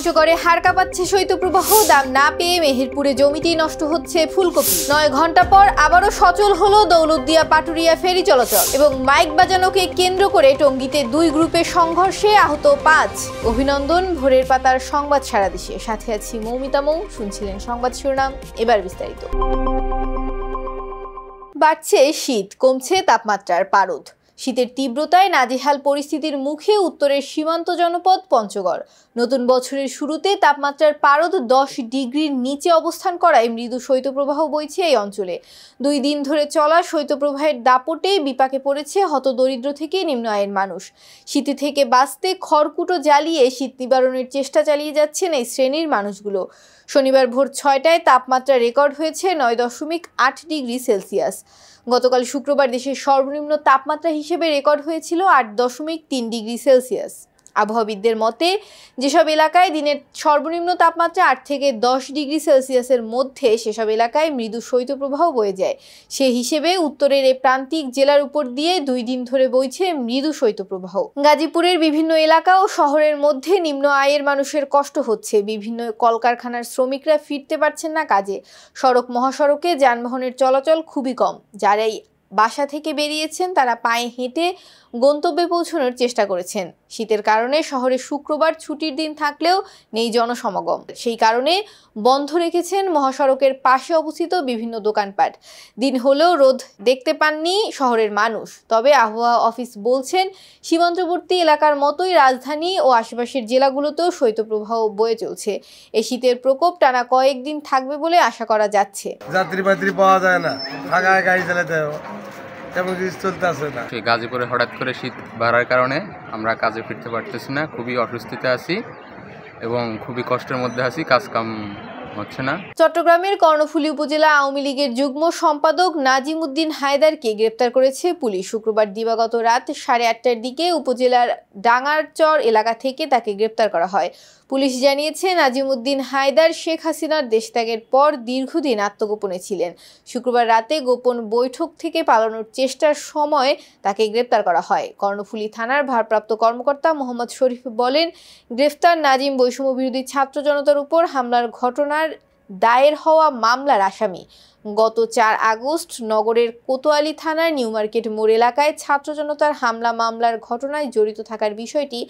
পঞ্চগড়ে হাড় কাঁপাচ্ছে শৈত্যপ্রবাহ, দাম না পেয়ে মেহেরপুরে জমিতেই নষ্ট হচ্ছে ফুলকপি। 9 ঘন্টা পর আবারও সচল হলো দৌলতদিয়া পাটুরিয়া ফেরি চলাচল এবং মাইক বাজানোকে কেন্দ্র করে টঙ্গীতে 2 গ্রুপের সংঘর্ষে আহত 5। অভিনন্দন। ভোরের পাতার সংবাদ সারা দেশে, সাথে আছি মৌমিতা মৌ। শুনছিলেন সংবাদ শিরোনাম, এবার বিস্তারিত। বাড়ছে শীত, কমছে তাপমাত্রার পারদ। শীতের তীব্রতায় নাজেহাল পরিস্থিতির মুখে উত্তরের সীমান্ত জনপদ পঞ্চগড়। নতুন বছরের শুরুতে তাপমাত্রার পারদ 10 ডিগ্রির নিচে অবস্থান করায় মৃদু শৈত্যপ্রবাহ বইছে এই অঞ্চলে। 2 দিন ধরে চলা শৈত্যপ্রবাহের দাপটে বিপাকে পড়েছে হতদরিদ্র থেকে নিম্ন আয়ের মানুষ। শীত থেকে বাঁচতে খড়কুটো জ্বালিয়ে শীত নিবারণের চেষ্টা চালিয়ে যাচ্ছেন এই শ্রেণীর মানুষগুলো। শনিবার ভোর 6টায় তাপমাত্রা রেকর্ড হয়েছে 9.8 ডিগ্রি সেলসিয়াস। গতকাল শুক্রবার দেশের সর্বনিম্ন তাপমাত্রা হিসেবে রেকর্ড হয়েছিল 8.3 ডিগ্রি সেলসিয়াস। আবহাওয়াবিদদের মতে, যেসব এলাকায় দিনের সর্বনিম্ন তাপমাত্রা 8 থেকে 10 ডিগ্রি সেলসিয়াসের মধ্যে, সেসব এলাকায় মৃদু শৈত্যপ্রবাহ বয়ে যায়। সে হিসেবে উত্তরের এই প্রান্তিক জেলার উপর দিয়ে 2 দিন ধরে বইছে মৃদু শৈত্যপ্রবাহ। গাজীপুরের বিভিন্ন এলাকা ও শহরের মধ্যে নিম্ন আয়ের মানুষের কষ্ট হচ্ছে। বিভিন্ন কলকারখানার শ্রমিকরা ফিরতে পারছেন না কাজে। সড়ক মহাসড়কে যানবাহনের চলাচল খুবই কম। যারাই বাসা থেকে বেরিয়েছেন তারা পায়ে হেঁটে গন্তব্যে পৌঁছানোর চেষ্টা করেছেন। শীতের কারণে শহরে শুক্রবার ছুটির দিন থাকলেও নেই জনসমাগম। সেই কারণে বন্ধ রেখেছেন মহাসড়কের পাশে অবস্থিত বিভিন্ন দোকানপাট। দিন হলেও রোদ দেখতে পাননি শহরের মানুষ। তবে আবহাওয়া অফিস বলছেন, সীমান্তবর্তী এলাকার মতোই রাজধানী ও আশেপাশের জেলাগুলোতেও শৈত্যপ্রবাহ বয়ে চলছে। এই শীতের প্রকোপ টানা কয়েকদিন থাকবে বলে আশা করা যাচ্ছে। যাত্রী পাওয়া যায় না, ঢাকায় গাড়ি চালাতে গাজীপুরে হঠাৎ করে শীত বাড়ার কারণে আমরা কাজে ফিরতে পারতেছি না। খুবই অস্বস্তিতে আছি এবং খুবই কষ্টের মধ্যে আছি, কাজকাম হচ্ছে না। চট্টগ্রামের কর্ণফুলী উপজেলা আওয়ামী লীগের যুগ্ম সম্পাদক নাজিম উদ্দিন হায়দারকে গ্রেপ্তার করেছে পুলিশ। শুক্রবার দিবাগত রাত 8:30টার দিকে উপজেলার ডাঙ্গারচর এলাকা থেকে তাকে গ্রেপ্তার করা হয়। পুলিশ জানিয়েছে, নাজিম উদ্দিন হায়দার শেখ হাসিনার দেশত্যাগের পর দীর্ঘদিন আত্মগোপনে ছিলেন। শুক্রবার রাতে গোপন বৈঠক থেকে পালানোর চেষ্টার সময় তাকে গ্রেপ্তার করা হয়। কর্ণফুলী থানার ভারপ্রাপ্ত কর্মকর্তা মোহাম্মদ শরীফ বলেন, গ্রেফতার নাজিম বৈষম্য বিরোধী ছাত্র জনতার উপর হামলার ঘটনার দায়ের হওয়া মামলার আসামি। গত 4 আগস্ট নগরের কোতোয়ালি থানার নিউ মার্কেট মোড় এলাকায় ছাত্র জনতার হামলা মামলার ঘটনায় জড়িত থাকার বিষয়টি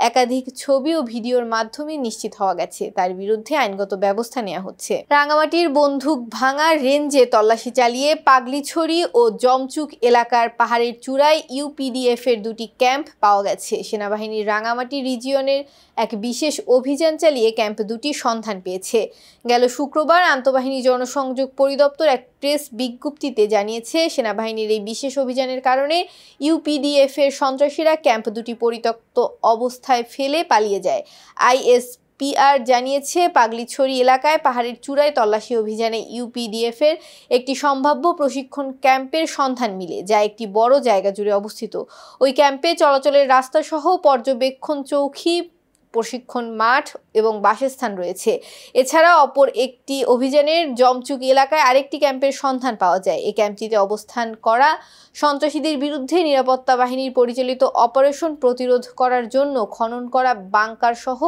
একাধিক ছবি ও ভিডিওর মাধ্যমে নিশ্চিত হওয়া গেছে। তার বিরুদ্ধে আইনগত ব্যবস্থা নেওয়া হচ্ছে। রাঙামাটির বন্দুক ভাঙা রেঞ্জে তল্লাশি চালিয়ে পাগলিছড়ি ও জমচুক এলাকার পাহাড়ের চূড়ায় ইউপিডিএফ এর 2টি ক্যাম্প পাওয়া গেছে। সেনাবাহিনীর রাঙামাটি রিজিয়নের এক বিশেষ অভিযান চালিয়ে ক্যাম্প 2টি সন্ধান পেয়েছে। গেল শুক্রবার আন্তঃবাহিনী জনসংযোগ পরিদপ্তর এক প্রেস বিজ্ঞপ্তিতে জানিয়েছে, সেনাবাহিনীর এই বিশেষ অভিযানের কারণে ইউপিডিএফ এর সন্ত্রাসীরা ক্যাম্প 2টি পরিত্যক্ত অবস্থায় ফেলে পালিয়ে যায়। আইএসপিআর জানিয়েছে, পাগলিছড়ি এলাকায় পাহাড়ের চূড়ায় তল্লাশি অভিযানে ইউপিডিএফ এর একটি সম্ভাব্য প্রশিক্ষণ ক্যাম্পের সন্ধান মিলে, যা একটি বড় জায়গা জুড়ে অবস্থিত। ওই ক্যাম্পে চলাচলের রাস্তা সহ পর্যবেক্ষণ চৌকি, প্রশিক্ষণ মাঠ এবং বাসস্থান রয়েছে। এছাড়া অপর একটি অভিযানের জমচুক এলাকায় আরেকটি ক্যাম্পের সন্ধান পাওয়া যায়। এই ক্যাম্পটিতে অবস্থান করা সন্ত্রাসীদের বিরুদ্ধে নিরাপত্তা বাহিনীর পরিচালিত অপারেশন প্রতিরোধ করার জন্য খনন করা বাংকার সহ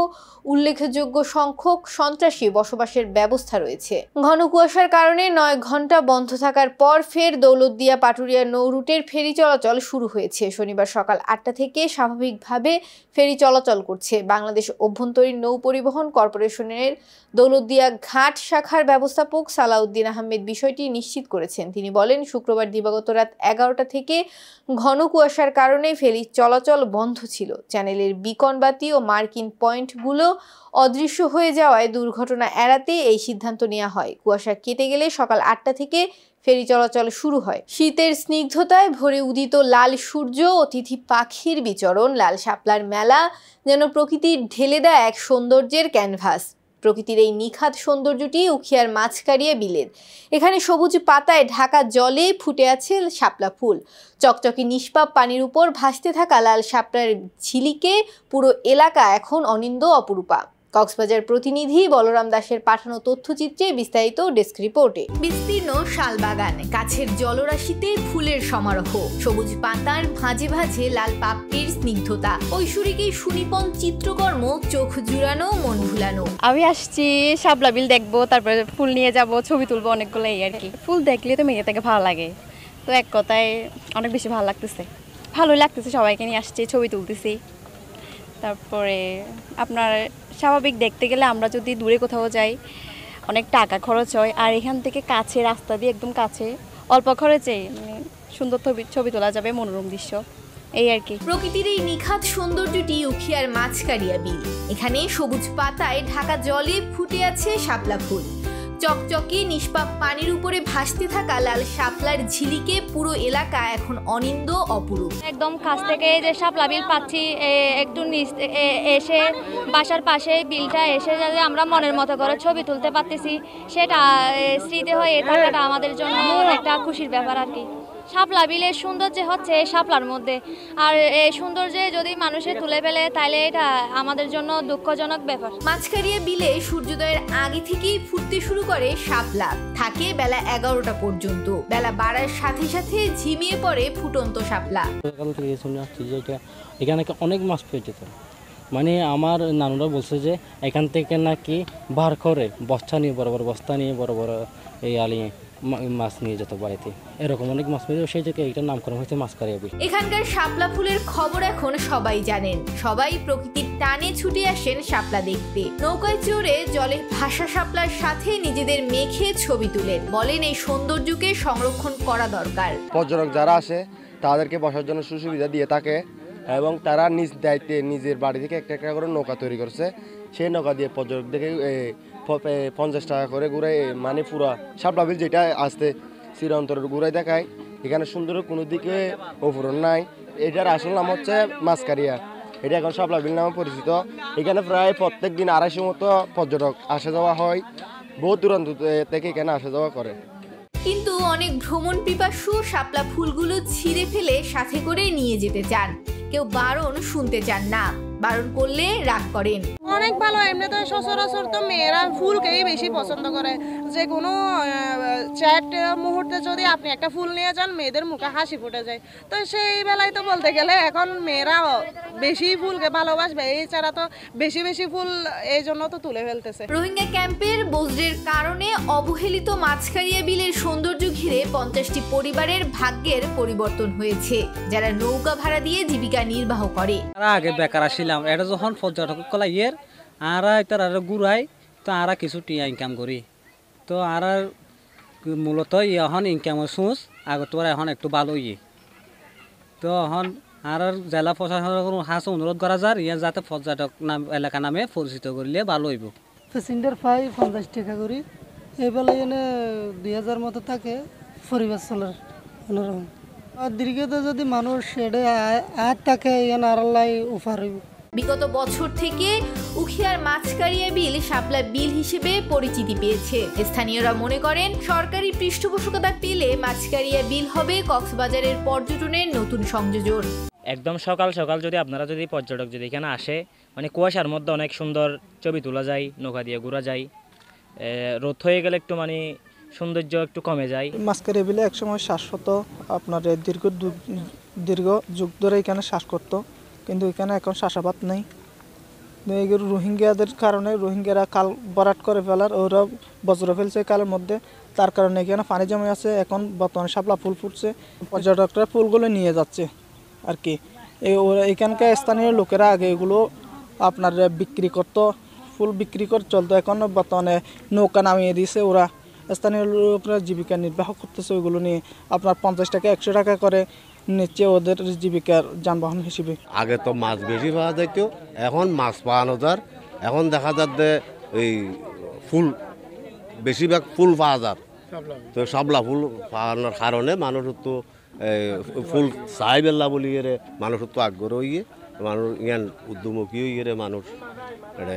উল্লেখযোগ্য সংখ্যক সন্ত্রাসী বসবাসের ব্যবস্থা রয়েছে। ঘন কুয়াশার কারণে 9 ঘন্টা বন্ধ থাকার পর ফের দৌলতদিয়া পাটুরিয়া নৌ রুটের ফেরি চলাচল শুরু হয়েছে। শনিবার সকাল 8টা থেকে স্বাভাবিকভাবে ফেরি চলাচল করছে। বাংলাদেশ অভ্যন্তরীণ নৌ পরিবহন কর্পোরেশনের দৌলতদিয়া ঘাট শাখার ব্যবস্থাপক সালাউদ্দিন আহমেদ বিষয়টি নিশ্চিত করেছেন। তিনি বলেন, শুক্রবার দিবাগত রাত 11টা থেকে ঘন কুয়াশার কারণে ফেরি চলাচল বন্ধ ছিল। চ্যানেলের বিকন বাতি ও মার্কিং পয়েন্টগুলো অদৃশ্য হয়ে যাওয়ায় দুর্ঘটনা এড়াতে এই সিদ্ধান্ত নেওয়া হয়। কুয়াশা কেটে গেলে সকাল 8টা থেকে ফেরি চলাচল শুরু হয়। শীতের স্নিগ্ধতায় ভরে উদিত লাল সূর্য, অতিথি পাখির বিচরণ, লাল শাপলার মেলা যেন প্রকৃতির ঢেলে দেয় এক সৌন্দর্যের ক্যানভাস। প্রকৃতির এই নিখাত সৌন্দর্যটি উখিয়ার মাঝকারিয়া বিলের। এখানে সবুজ পাতায় ঢাকা জলে ফুটে আছে শাপলা ফুল। চকচকে নিষ্পাপ পানির উপর ভাসতে থাকা লাল শাপলার ঝিলিকে পুরো এলাকা এখন অনিন্দ্য অপরূপা। কক্সবাজার প্রতিনিধি বলরাম দাসের পাঠানো তথ্যচিত্রে বিস্তারিত ডেস্ক রিপোর্টে। বিস্তীর্ণ শালবাগান, গাছের জলরাশিতে ফুলের সমারোহ, সবুজ পাতার ভাঁজে ভাঁজে লাল পাপড়ির স্নিগ্ধতা, ঐশ্বরিক এই সুনিপুণ চিত্রকর্ম চোখ জুড়ানো, মন ভুলানো। আমি আসছি শাপলা বিল দেখবো, তারপরে ফুল নিয়ে যাব, ছবি তুলবো অনেকগুলো, এই আর কি। ফুল দেখলে তো মেয়ে থেকে ভালো লাগে, তো এক কথায় অনেক বেশি ভালো লাগতেছে, ভালোই লাগতেছে। সবাইকে নিয়ে আসছি, ছবি তুলতেছি। তারপরে আপনার স্বাভাবিক দেখতে গেলে আমরা যদি দূরে কোথাও যাই অনেক টাকা খরচ হয়, আর এখান থেকে কাছে, রাস্তা দিয়ে একদম কাছে, অল্প খরচে মানে সুন্দর ছবি তোলা যাবে, মনোরম দৃশ্য, এই আর কি। প্রকৃতির এই নিখাত সৌন্দর্যটি উখিয়ার মাছকারিয়া বিল। এখানে সবুজ পাতায় ঢাকা জলে ফুটে আছে শাপলা ফুল। চকচকে নিষ্পাপ পানির উপরে ভাসতে থাকা লাল শাপলার ঝিলিকে পুরো এলাকা এখন অনিন্দ অপরূপ। একদম কাছ থেকে যে শাপলা বিল পাচ্ছি, একটু নিচ এসে বাসার পাশে বিলটা এসে যাতে আমরা মনের মতো করে ছবি তুলতে পারতেছি, সেটা স্মৃতি হয়ে থাকাটা আমাদের জন্য একটা খুশির ব্যাপার আর কি। শাপলা বিলের সৌন্দর্য হচ্ছে শাপলার মধ্যে, আর এই সৌন্দর্যে যদি মানুষে তুলে ফেলে তাহলে এটা আমাদের জন্য দুঃখজনক ব্যাপার। মাছকারিয়া বিলে সূর্যোদয়ের আগে থেকেই ফুটতে শুরু করে শাপলা, থাকে বেলা 11টা পর্যন্ত। বেলা বাড়ার সাথে সাথে ঝিমিয়ে পড়ে ফুটন্ত শাপলা। এখানে অনেক মাছ পেয়ে যেত, মানে আমার নানুরা বলছে যে এখান থেকে নাকি বার করে বস্তা নিয়ে, বড় বড় বস্তা নিয়ে, বড় বড় এই আলিয়ে মাছ নিয়ে যেত বাড়িতে, এরকম অনেক মাছ পেয়ে, সেই থেকে এইটার নামকরণ হয়েছে মাছকারিয়া বিল। এখানকার শাপলা ফুলের খবর এখন সবাই জানেন, সবাই প্রকৃতির টানে ছুটে আসেন শাপলা দেখতে। নৌকায় চড়ে জলে ভাসা শাপলার সাথে নিজেদের মেখে ছবি তুলেন, বলেন এই সৌন্দর্যকে সংরক্ষণ করা দরকার। পর্যটক যারা আসে তাদেরকে বসার জন্য সুবিধা দিয়ে থাকে, এবং তারা নিজ দায়িত্বে নিজের বাড়ি থেকে একটা একটা করে নৌকা তৈরি করছে। সেই নৌকা দিয়ে পর্যটকদেরকে 50 টাকা করে ঘুরাই, মানে পুরা শাপলা বিল যেটা আসতে চিরন্তরের ঘুরাই দেখায়। এখানে সুন্দর কোনো দিকে অপূরণ নাই। এটার আসল নাম হচ্ছে মাছকারিয়া, এটা এখন শাপলা বিল নামে পরিচিত। এখানে প্রায় প্রত্যেক দিন 250 মতো পর্যটক আসা যাওয়া হয়, বহু দূরান্ত থেকে এখানে আসা যাওয়া করে। কিন্তু অনেক ভ্রমণ পিপাসু শাপলা ফুলগুলো ছিঁড়ে ফেলে সাথে করে নিয়ে যেতে চান, কেউ বারণ শুনতে চান না, বারণ করলে রাগ করেন। অনেক ভালো, এমনি তো সচরাচর তো মেয়েরা ফুলকেই বেশি পছন্দ করে। যে কোনো চ্যাট মুহূর্তে যদি আপনি একটা ফুল নিয়ে যান, মেয়েদের মুখে হাসি ফুটে যায়। তো সেই বেলায় তো বলতে গেলে এখন মেয়েরা বেশি ফুলকে ভালোবাসবে, এছাড়া তো বেশি বেশি ফুল এই জন্য তো তুলে ফেলতেছে। রোহিঙ্গা ক্যাম্পের বজ্রের কারণে অবহেলিত মাছকারিয়া বিলের সৌন্দর্য ঘিরে 50টি পরিবারের ভাগ্যের পরিবর্তন হয়েছে, যারা নৌকা ভাড়া দিয়ে জীবিকা নির্বাহ করে। আগে বেকার আসছিলাম, এটা যখন পর্যটক কলা ইয়ের আর তার ঘুরাই, তো আর কিছু টিয়া ইনকাম করি, তো আর মূলত এখন ইনকামের সোর্স আগত এখন একটু ভালো ইয়ে, তো এখন আর জেলা প্রশাসনের হাস অনুরোধ করা যায় ইয়ে যাতে পর্যটক নাম এলাকা নামে পরিচিত করলে ভালো হইব। প্যাসেঞ্জার পাই 50 টাকা করি, এই বেলায় এনে 2000 মতো থাকে, পরিবার চলার অন্যরকম। আর দীর্ঘত যদি মানুষ সেডে আয় থাকে এনে আড়ালাই উফার হইব। বিগত বছর থেকে উখিয়ার মাছকারিয়া বিল শাপলা বিল হিসেবে পরিচিতি পেয়েছে। স্থানীয়রা মনে করেন সরকারি পৃষ্ঠপোষকতা পেলে মাছকারিয়া বিল হবে কক্সবাজারের পর্যটনের নতুন সংযোজন। একদম সকাল সকাল যদি আপনারা যদি পর্যটক যদি এখানে আসে, মানে কুয়াশার মধ্যে অনেক সুন্দর ছবি তোলা যায়, নৌকা দিয়ে ঘোরা যায়, রোদ হয়ে গেলে একটু মানে সৌন্দর্য একটু কমে যায়। মাছকারিয়া বিলে একসময় শ্বাসত আপনার দীর্ঘ যুগ ধরে এখানে শ্বাস করতো, কিন্তু এখানে এখন চাষাবাদ নেই। এগুলো রোহিঙ্গাদের কারণে, রোহিঙ্গারা কাল বরাট করে ফেলার, ওরা বজ্র ফেলছে কালের মধ্যে, তার কারণে এখানে পানি জমে আছে। এখন বর্তমানে শাপলা ফুল ফুটছে, পর্যটকরা ফুলগুলো নিয়ে যাচ্ছে আর কি। এখানকার স্থানীয় লোকেরা আগে এগুলো আপনার বিক্রি করতো, ফুল বিক্রি করে চলতো, এখন বর্তমানে নৌকা নামিয়ে দিয়েছে। ওরা স্থানীয় লোকরা জীবিকা নির্বাহ করতেছে ওইগুলো নিয়ে, আপনার 50 টাকা 100 টাকা করে নিচ্ছে ওদের জীবিকার যানবাহন হিসেবে। আগে তো মাছ বেশি পাওয়া যেত, এখন মাছ পাওয়ানো যার, এখন দেখা যাচ্ছে এই ফুল বেশিরভাগ ফুল পাওয়া যায়। তো শাপলা ফুল পাওয়ানোর কারণে মানুষের তো ফুল চাই বেলা বলি এরে মানুষের তো আগ্রহ হইয়ে, মানুষ ইয়ান উদ্যমুখী হইয়ে মানুষ এটা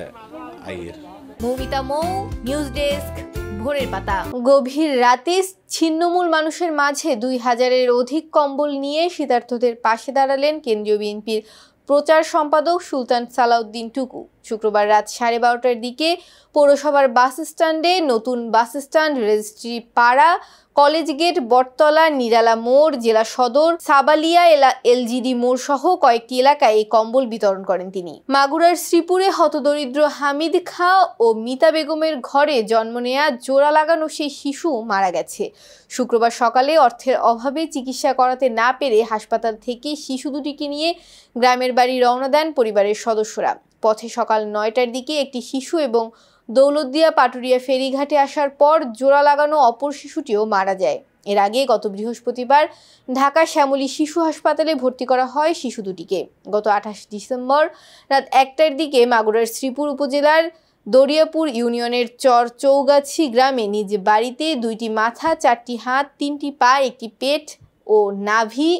আইয়ের। মৌমিতা মৌ, নিউজ ডেস্ক, ভোরের পাতা। গভীর রাতে ছিন্নমূল মানুষের মাঝে 2000-এর অধিক কম্বল নিয়ে শীতার্তদের পাশে দাঁড়ালেন কেন্দ্রীয় বিএনপির প্রচার সম্পাদক সুলতান সালাউদ্দিন টুকু। শুক্রবার রাত 12:30টার দিকে পৌরসভার বাস স্ট্যান্ডে নতুন বাস স্ট্যান্ড, রেজিস্ট্রি পাড়া, কলেজ গেট, বটতলা, নিরালা মোড়, জেলা সদর, সাবালিয়া এলজিডি মোড় সহ কয়েকটি এলাকায় এই কম্বল বিতরণ করেন তিনি। মাগুরার শ্রীপুরে হতদরিদ্র হামিদ খাঁ ও মিতা বেগমের ঘরে জন্ম নেয়া জোড়া লাগানো সেই শিশু মারা গেছে। শুক্রবার সকালে অর্থের অভাবে চিকিৎসা করাতে না পেরে হাসপাতাল থেকে শিশু দুটিকে নিয়ে গ্রামের বাড়ি রওনা দেন পরিবারের সদস্যরা। পথে সকাল 9টার দিকে একটি শিশু এবং দৌলতদিয়া পাটুরিয়া ফেরিঘাটে আসার পর জোড়া লাগানো অপর শিশুটিও মারা যায়। এর আগে গত বৃহস্পতিবার ঢাকা শ্যামলী শিশু হাসপাতালে ভর্তি করা হয় শিশু দুটিকে। গত 28 ডিসেম্বর রাত 1টার দিকে মাগুরার শ্রীপুর উপজেলার দরিয়াপুর ইউনিয়নের চর চৌগাছি গ্রামে নিজ বাড়িতে 2টি মাথা, 4টি হাত, 3টি পা, 1টি পেট ও নাভি,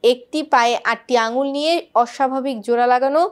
1টি পায়ে 8টি আঙুল নিয়ে অস্বাভাবিক জোড়া লাগানো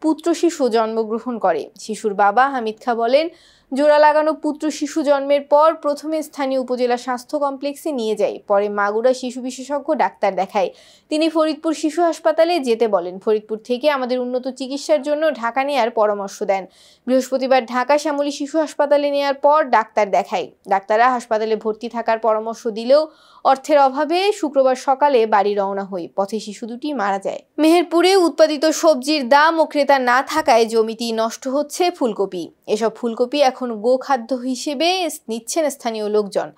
পুত্র শিশু জন্মগ্রহণ করে। শিশুর বাবা হামিদ খাঁ বলেন, জোড়া লাগানো পুত্র শিশু জন্মের পর প্রথমে স্থানীয় উপজেলা স্বাস্থ্য কমপ্লেক্সে নিয়ে যায়, পরে মাগুরা শিশু বিশেষজ্ঞ ডাক্তার দেখায়। তিনি ফরিদপুর শিশু হাসপাতালে যেতে বলেন। ফরিদপুর থেকে আমাদের উন্নত চিকিৎসার জন্য ঢাকা নেয়ার পরামর্শ দেন। বৃহস্পতিবার ঢাকা শ্যামলী শিশু হাসপাতালে নেয়ার পর ডাক্তার দেখায়। ডাক্তাররা হাসপাতালে ভর্তি থাকার পরামর্শ দিলেও অর্থের অভাবে শুক্রবার সকালে বাড়ি রওনা হই। পথে শিশু দুটি মারা যায়। মেহেরপুরে উৎপাদিত সবজির দাম ও ক্রেতা না থাকায় জমিতেই নষ্ট হচ্ছে ফুলকপি। এসব ফুলকপি এখন গোখাদ্য হিসেবে নিচ্ছেন স্থানীয় লোকজন।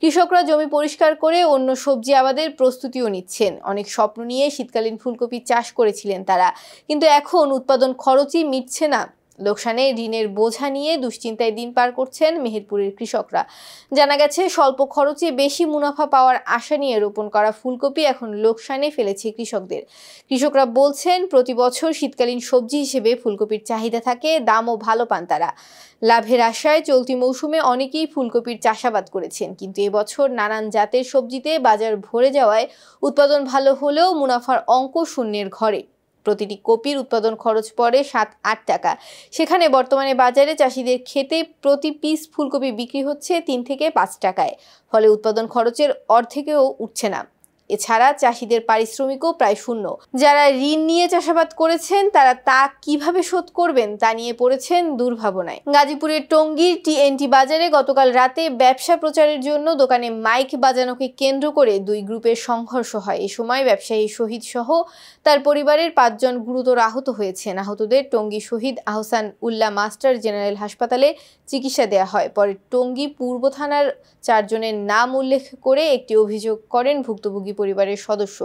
কৃষকরা জমি পরিষ্কার করে অন্য সবজি আবাদের প্রস্তুতিও নিচ্ছেন। অনেক স্বপ্ন নিয়ে শীতকালীন ফুলকপি চাষ করেছিলেন তারা, কিন্তু এখন উৎপাদন খরচই মিটছে না। লোকসানে ঋণের বোঝা নিয়ে দুশ্চিন্তায় দিন পার করছেন মেহেরপুরের কৃষকরা। জানা গেছে, স্বল্প খরচে বেশি মুনাফা পাওয়ার আশা নিয়ে রোপণ করা ফুলকপি এখন লোকসানে ফেলেছে কৃষকদের। কৃষকরা বলছেন, প্রতি বছর শীতকালীন সবজি হিসেবে ফুলকপির চাহিদা থাকে, দামও ভালো পান তারা। লাভের আশায় চলতি মৌসুমে অনেকেই ফুলকপির চাষাবাদ করেছেন, কিন্তু এবছর নানান জাতের সবজিতে বাজার ভরে যাওয়ায় উৎপাদন ভালো হলেও মুনাফার অঙ্ক শূন্যের ঘরে। প্রতিটি কপির উৎপাদন খরচ পড়ে 7-8 টাকা। সেখানে বর্তমানে বাজারে চাষিদের খেতে প্রতি পিস ফুলকপি বিক্রি হচ্ছে 3 থেকে 5 টাকায়। ফলে উৎপাদন খরচের অর্ধেকেও উঠছে না। এছাড়া চাষিদের পারিশ্রমিকও প্রায় শূন্য। যারা ঋণ নিয়ে চাষাবাদ করেছেন তারা তা কিভাবে শোধ করবেন তা নিয়ে পড়েছেন দুর্ভাবনায়। গাজীপুরের টঙ্গীর টিএনটি বাজারে গতকাল রাতে ব্যবসা প্রচারের জন্য দোকানে মাইক বাজানোকে কেন্দ্র করে 2 গ্রুপের সংঘর্ষ হয়। এ সময় ব্যবসায়ী শহীদ সহ তার পরিবারের 5 জন গুরুতর আহত হয়েছেন। আহতদের টঙ্গী শহীদ আহসান উল্লাহ মাস্টার জেনারেল হাসপাতালে চিকিৎসা দেওয়া হয়। পরে টঙ্গী পূর্ব থানার 4 জনের নাম উল্লেখ করে একটি অভিযোগ করেন ভুক্তভোগী পরিবারের সদস্য।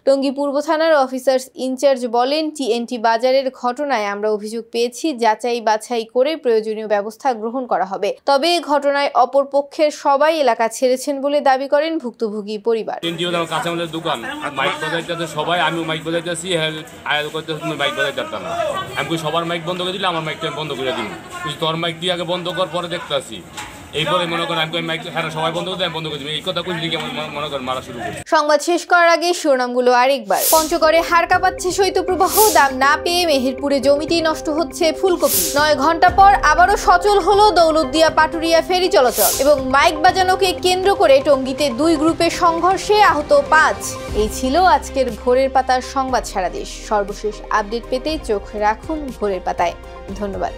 টঙ্গী পূর্ব থানার অফিসার্স ইনচার্জ বলেন, টিএনটি বাজারের ঘটনায় আমরা অভিযোগ পেয়েছি, যাচাই বাছাই করে প্রয়োজনীয় ব্যবস্থা গ্রহণ করা হবে। তবে এই ঘটনায় অপর পক্ষের সবাই এলাকা ছেড়েছেন বলে দাবি করেন ভুক্তভোগী পরিবার। কাঁচামালের দোকান, মাইক বাজাইতে সবাই, আমিও মাইক বাজাইতেছি, আয়াল করতে মাইক বাজাইতে পারতাম না। আমি সবার মাইক বন্ধ করে দিলে আমার মাইকটা বন্ধ করে দিন, তোর মাইক দিয়ে আগে বন্ধ কর, পরে দেখতে আসি। এইপরে মনে করেন আমি মাইক সবাই বন্ধ করে বন্ধ করে দিই, এই কথা কইলে কি মনে করেন মারা শুরু করি। সংবাদ শেষ করার আগে শিরোনামগুলো আরেকবার। পঞ্চগড়ে হাড় কাঁপাচ্ছে শৈত্যপ্রবাহ, দাম না পেয়ে মেহেরপুরে জমিতেই নষ্ট হচ্ছে ফুলকপি। 9 ঘন্টা পর আবারও সচল হলো দৌলতদিয়া পাটুরিয়া ফেরি চলাচল। এবং মাইক বাজানোকে কেন্দ্র করে টঙ্গীতে 2 গ্রুপের সংঘর্ষে আহত 5। এই ছিল আজকের ভোরের পাতার সংবাদ সারা দেশ। সর্বশেষ আপডেট পেতে চোখ রাখুন ভোরের পাতায়। ধন্যবাদ।